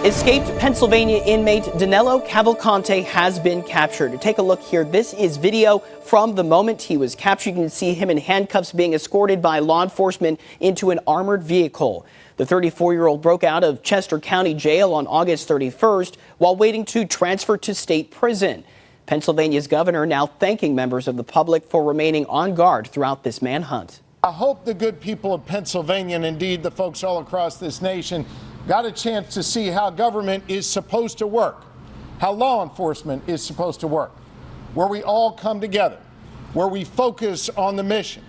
Escaped Pennsylvania inmate Danilo Cavalcante has been captured. Take a look here. This is video from the moment he was captured. You can see him in handcuffs being escorted by law enforcement into an armored vehicle. The 34-year-old broke out of Chester County Jail on August 31st while waiting to transfer to state prison. Pennsylvania's governor now thanking members of the public for remaining on guard throughout this manhunt. I hope the good people of Pennsylvania, and indeed the folks all across this nation, got a chance to see how government is supposed to work, how law enforcement is supposed to work, where we all come together, where we focus on the mission.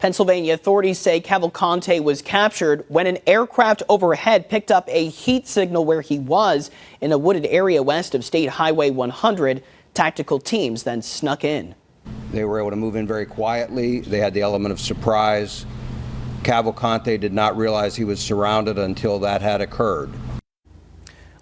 Pennsylvania authorities say Cavalcante was captured when an aircraft overhead picked up a heat signal where he was in a wooded area west of State Highway 100. Tactical teams then snuck in. They were able to move in very quietly. They had the element of surprise. Cavalcante did not realize he was surrounded until that had occurred.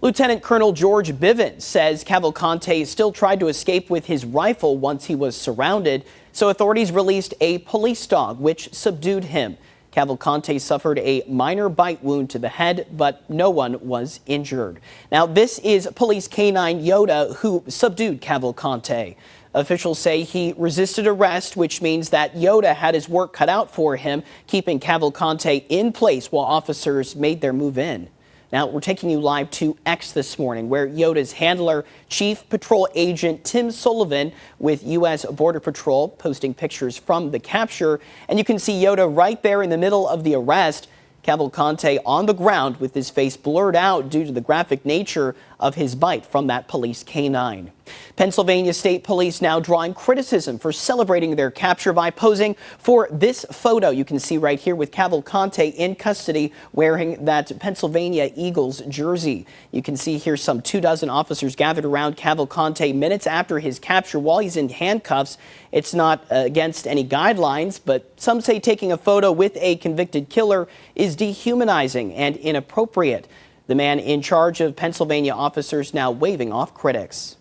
Lieutenant Colonel George Bivens says Cavalcante still tried to escape with his rifle once he was surrounded, so authorities released a police dog which subdued him. Cavalcante suffered a minor bite wound to the head, but no one was injured. Now, this is police K-9 Yoda who subdued Cavalcante. Officials say he resisted arrest, which means that Yoda had his work cut out for him, keeping Cavalcante in place while officers made their move in. Now, we're taking you live to X this morning, where Yoda's handler, Chief Patrol Agent Tim Sullivan with U.S. Border Patrol, posting pictures from the capture. And you can see Yoda right there in the middle of the arrest. Cavalcante on the ground with his face blurred out due to the graphic nature of his bite from that police canine. Pennsylvania State Police now drawing criticism for celebrating their capture by posing for this photo you can see right here with Cavalcante in custody wearing that Pennsylvania Eagles jersey. You can see here some 24 officers gathered around Cavalcante minutes after his capture while he's in handcuffs. It's not against any guidelines, but some say taking a photo with a convicted killer is dehumanizing and inappropriate. The man in charge of Pennsylvania officers now waving off critics.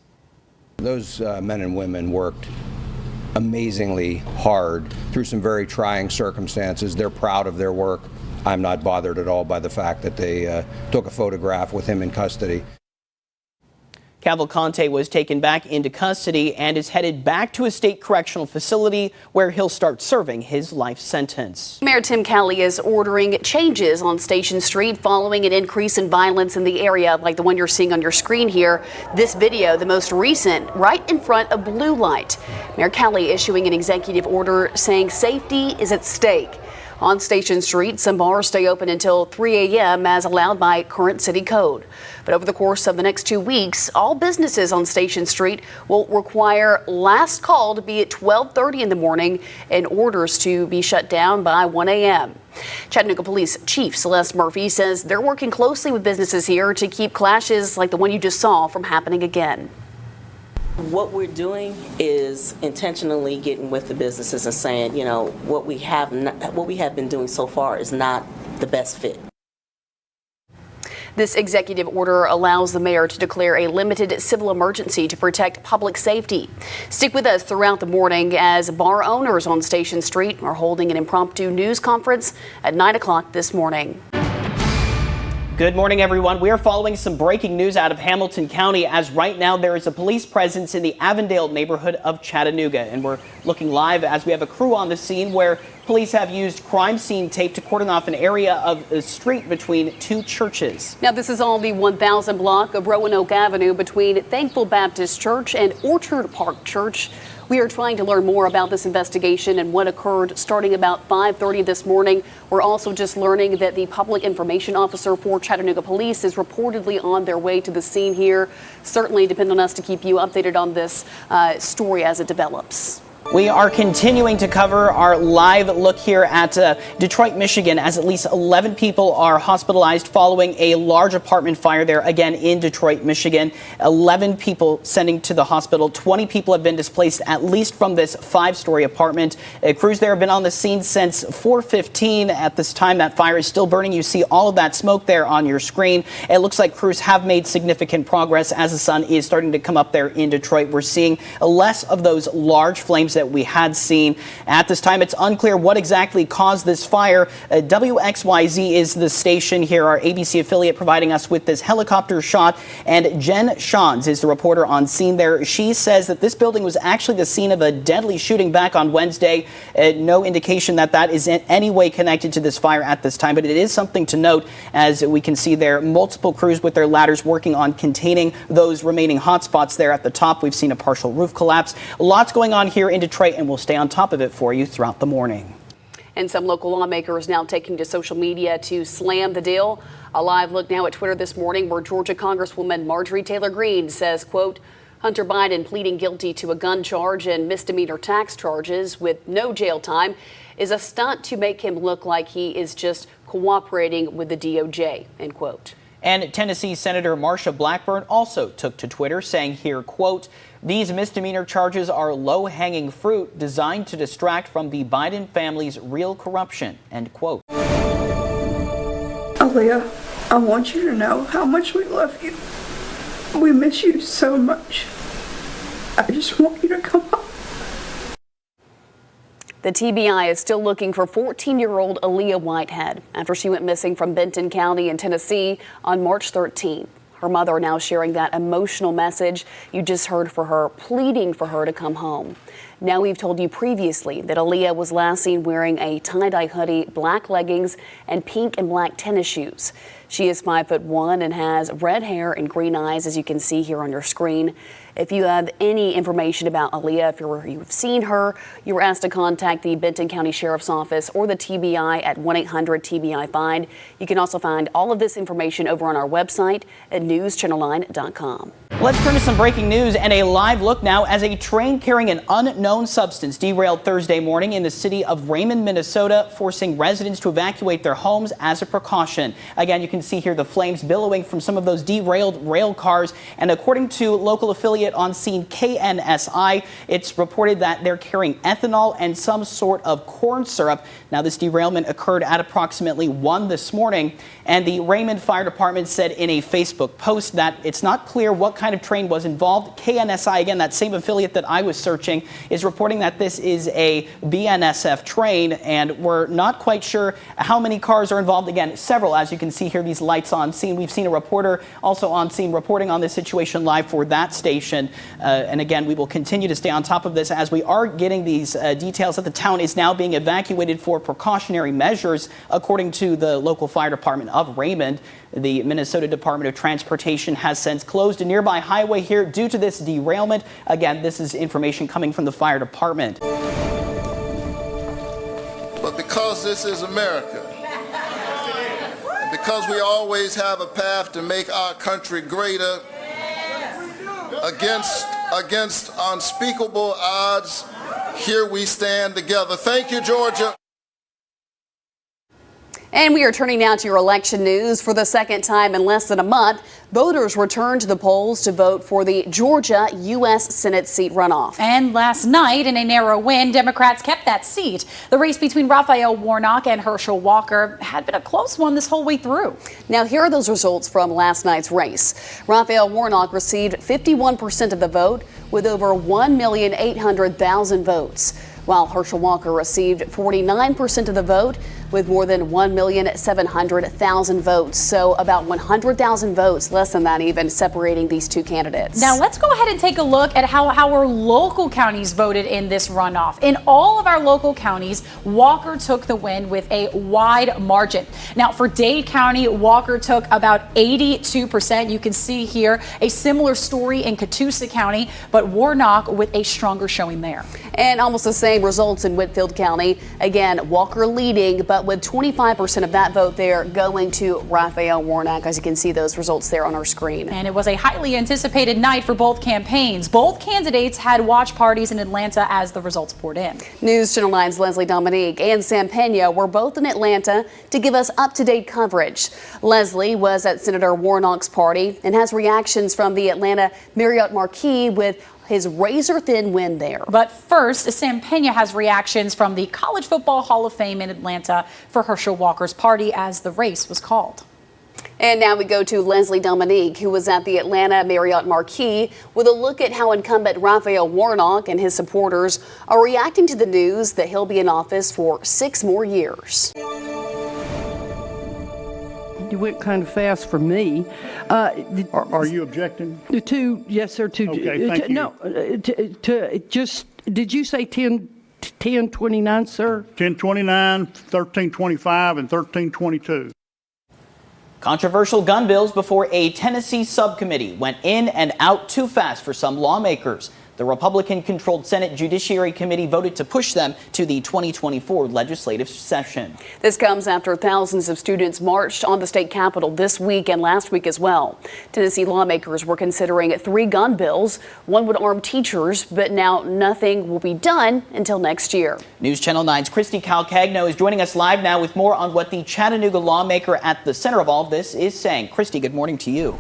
Those men and women worked amazingly hard through some very trying circumstances. They're proud of their work. I'm not bothered at all by the fact that they took a photograph with him in custody. Cavalcante was taken back into custody and is headed back to a state correctional facility where he'll start serving his life sentence. Mayor Tim Kelly is ordering changes on Station Street following an increase in violence in the area like the one you're seeing on your screen here. This video, the most recent, right in front of Blue Light. Mayor Kelly issuing an executive order saying safety is at stake. On Station Street, some bars stay open until 3 a.m. as allowed by current city code. But over the course of the next 2 weeks, all businesses on Station Street will require last call to be at 12:30 in the morning and orders to be shut down by 1 a.m. Chattanooga Police Chief Celeste Murphy says they're working closely with businesses here to keep clashes like the one you just saw from happening again. What we're doing is intentionally getting with the businesses and saying, you know, what we have been doing so far is not the best fit. This executive order allows the mayor to declare a limited civil emergency to protect public safety. Stick with us throughout the morning as bar owners on Station Street are holding an impromptu news conference at 9 o'clock this morning. Good morning, everyone. We are following some breaking news out of Hamilton County as right now there is a police presence in the Avondale neighborhood of Chattanooga. And we're looking live as we have a crew on the scene where police have used crime scene tape to cordon off an area of the street between two churches. Now, this is on the 1000 block of Roanoke Avenue between Thankful Baptist Church and Orchard Park Church. We are trying to learn more about this investigation and what occurred starting about 5:30 this morning. We're also just learning that the public information officer for Chattanooga Police is reportedly on their way to the scene here. Certainly depend on us to keep you updated on this story as it develops. We are continuing to cover our live look here at Detroit, Michigan, as at least 11 people are hospitalized following a large apartment fire there again in Detroit, Michigan. 11 people sending to the hospital. 20 people have been displaced at least from this 5-story apartment. Crews there have been on the scene since 4:15. At this time, that fire is still burning. You see all of that smoke there on your screen. It looks like crews have made significant progress as the sun is starting to come up there in Detroit. We're seeing less of those large flames that we had seen. At this time, it's unclear what exactly caused this fire. WXYZ is the station here, our ABC affiliate, providing us with this helicopter shot. And Jen Shans is the reporter on scene there. She says that this building was actually the scene of a deadly shooting back on Wednesday. No indication that that is in any way connected to this fire at this time, but it is something to note, as we can see there, multiple crews with their ladders working on containing those remaining hotspots there at the top. We've seen a partial roof collapse. Lots going on here in Detroit, and we'll stay on top of it for you throughout the morning. And some local lawmakers now taking to social media to slam the deal. A live look now at Twitter this morning, where Georgia Congresswoman Marjorie Taylor Greene says, quote, Hunter Biden pleading guilty to a gun charge and misdemeanor tax charges with no jail time is a stunt to make him look like he is just cooperating with the DOJ, end quote. And Tennessee Senator Marsha Blackburn also took to Twitter saying here, quote, these misdemeanor charges are low-hanging fruit designed to distract from the Biden family's real corruption, end quote. Aaliyah, I want you to know how much we love you. We miss you so much. I just want you to come home. The TBI is still looking for 14-year-old Aaliyah Whitehead after she went missing from Benton County in Tennessee on March 13th. Her mother now sharing that emotional message you just heard for her, pleading for her to come home. Now, we've told you previously that Aaliyah was last seen wearing a tie-dye hoodie, black leggings, and pink and black tennis shoes. She is 5'1" and has red hair and green eyes, as you can see here on your screen. If you have any information about Aaliyah, if you've seen her, you were asked to contact the Benton County Sheriff's Office or the TBI at 1-800-TBI-FIND. You can also find all of this information over on our website at newschannel9.com. Let's turn to some breaking news and a live look now as a train carrying an unknown substance derailed Thursday morning in the city of Raymond, Minnesota, forcing residents to evacuate their homes as a precaution. Again, you can see here the flames billowing from some of those derailed rail cars. And according to local affiliate on scene KNSI, it's reported that they're carrying ethanol and some sort of corn syrup. Now, this derailment occurred at approximately 1 this morning. And the Raymond Fire Department said in a Facebook post that it's not clear what kind of train was involved. KNSI, again, that same affiliate that I was searching, is reporting that this is a BNSF train, and we're not quite sure how many cars are involved. Again, several, as you can see here, these lights on scene. We've seen a reporter also on scene reporting on this situation live for that station. And again, we will continue to stay on top of this as we are getting these details that the town is now being evacuated for precautionary measures, according to the local fire department of Raymond. The Minnesota Department of Transportation has since closed a nearby highway here due to this derailment. Again, this is information coming from the fire department. But because this is America, and because we always have a path to make our country greater against unspeakable odds, here we stand together. Thank you, Georgia. And we are turning now to your election news. For the second time in less than a month, voters returned to the polls to vote for the Georgia U.S. Senate seat runoff. And last night, in a narrow win, Democrats kept that seat. The race between Raphael Warnock and Herschel Walker had been a close one this whole way through. Now, here are those results from last night's race. Raphael Warnock received 51% of the vote with over 1,800,000 votes, while Herschel Walker received 49% of the vote with more than 1,700,000 votes. So about 100,000 votes, less than that even, separating these two candidates. Now let's go ahead and take a look at how our local counties voted in this runoff. In all of our local counties, Walker took the win with a wide margin. Now for Dade County, Walker took about 82%. You can see here a similar story in Catoosa County, but Warnock with a stronger showing there. And almost the same results in Whitfield County. Again, Walker leading, but with 25% of that vote there going to Raphael Warnock, as you can see those results there on our screen. And it was a highly anticipated night for both campaigns. Both candidates had watch parties in Atlanta as the results poured in. News Channel 9's Leslie Dominique and Sam Pena were both in Atlanta to give us up-to-date coverage. Leslie was at Senator Warnock's party and has reactions from the Atlanta Marriott Marquis with his razor-thin win there. But first, Sam Pena has reactions from the College Football Hall of Fame in Atlanta for Herschel Walker's party as the race was called. And now we go to Leslie Dominique, who was at the Atlanta Marriott Marquis with a look at how incumbent Raphael Warnock and his supporters are reacting to the news that he'll be in office for 6 more years. You went kind of fast for me. Are you objecting? Yes, sir. Okay, thank you. No, did you say 1029, sir? 1029, 1325, and 1322. Controversial gun bills before a Tennessee subcommittee went in and out too fast for some lawmakers. The Republican-controlled Senate Judiciary Committee voted to push them to the 2024 legislative session. This comes after thousands of students marched on the state capitol this week and last week as well. Tennessee lawmakers were considering 3 gun bills. One would arm teachers, but now nothing will be done until next year. News Channel 9's Christy Calcagno is joining us live now with more on what the Chattanooga lawmaker at the center of all this is saying. Christy, good morning to you.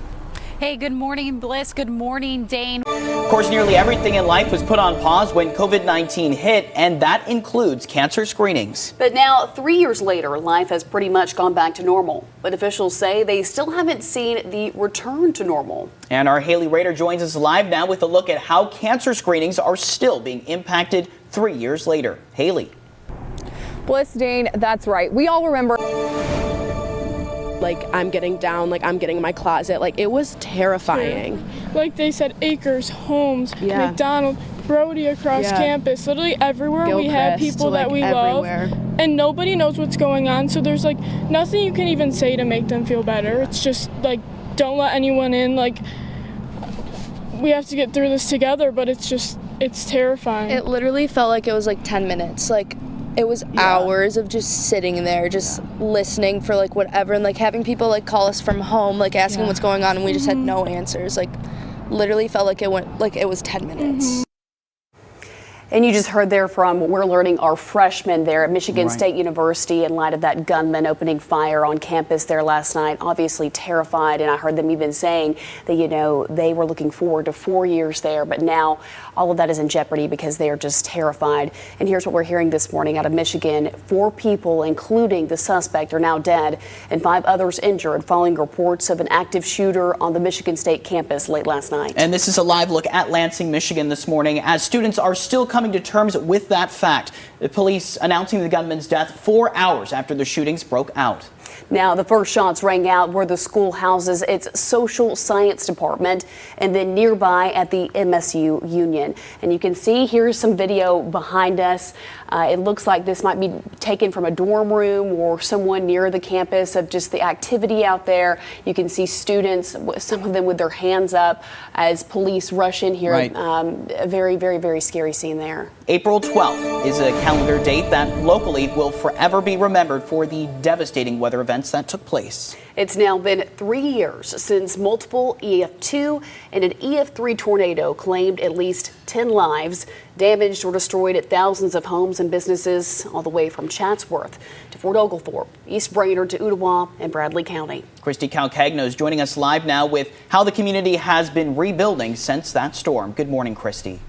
Hey, good morning, Bliss. Good morning, Dane. Of course, nearly everything in life was put on pause when COVID-19 hit, and that includes cancer screenings. But now, 3 years later, life has pretty much gone back to normal. But officials say they still haven't seen the return to normal. And our Haley Rader joins us live now with a look at how cancer screenings are still being impacted 3 years later. Haley. Bliss, Dane, that's right. We all remember. Like, I'm getting down, like I'm getting in my closet. Like, it was terrifying. Like they said, acres, homes, McDonald's, Brody across campus, literally everywhere. We have people that we love, and nobody knows what's going on. So there's like nothing you can even say to make them feel better. It's just like, don't let anyone in. Like, we have to get through this together, but it's terrifying. It literally felt like it was like 10 minutes. Like, it was hours of just sitting there, just listening for like whatever, and like having people like call us from home, like asking what's going on, and we just had no answers. Like, literally felt like it was 10 minutes. And you just heard there from We're Learning, our freshmen there at Michigan State University, in light of that gunman opening fire on campus there last night. Obviously terrified, and I heard them even saying that, you know, they were looking forward to 4 years there, but now all of that is in jeopardy because they are just terrified. And here's what we're hearing this morning out of Michigan. 4 people, including the suspect, are now dead, and 5 others injured following reports of an active shooter on the Michigan State campus late last night. And this is a live look at Lansing, Michigan this morning as students are still coming to terms with that fact. The police announcing the gunman's death 4 hours after the shootings broke out. Now, the first shots rang out where the school houses its social science department, and then nearby at the MSU Union. And you can see here's some video behind us. It looks like this might be taken from a dorm room or someone near the campus of just the activity out there. You can see students, some of them with their hands up as police rush in here. A very, very, very scary scene there. April 12th is a calendar date that locally will forever be remembered for the devastating weather events that took place. It's now been 3 years since multiple EF2 and an EF3 tornado claimed at least 10 lives, damaged or destroyed thousands of homes and businesses all the way from Chatsworth to Fort Oglethorpe, East Brainerd to Ottawa and Bradley County. Christy Calcagno is joining us live now with how the community has been rebuilding since that storm. Good morning, Christy.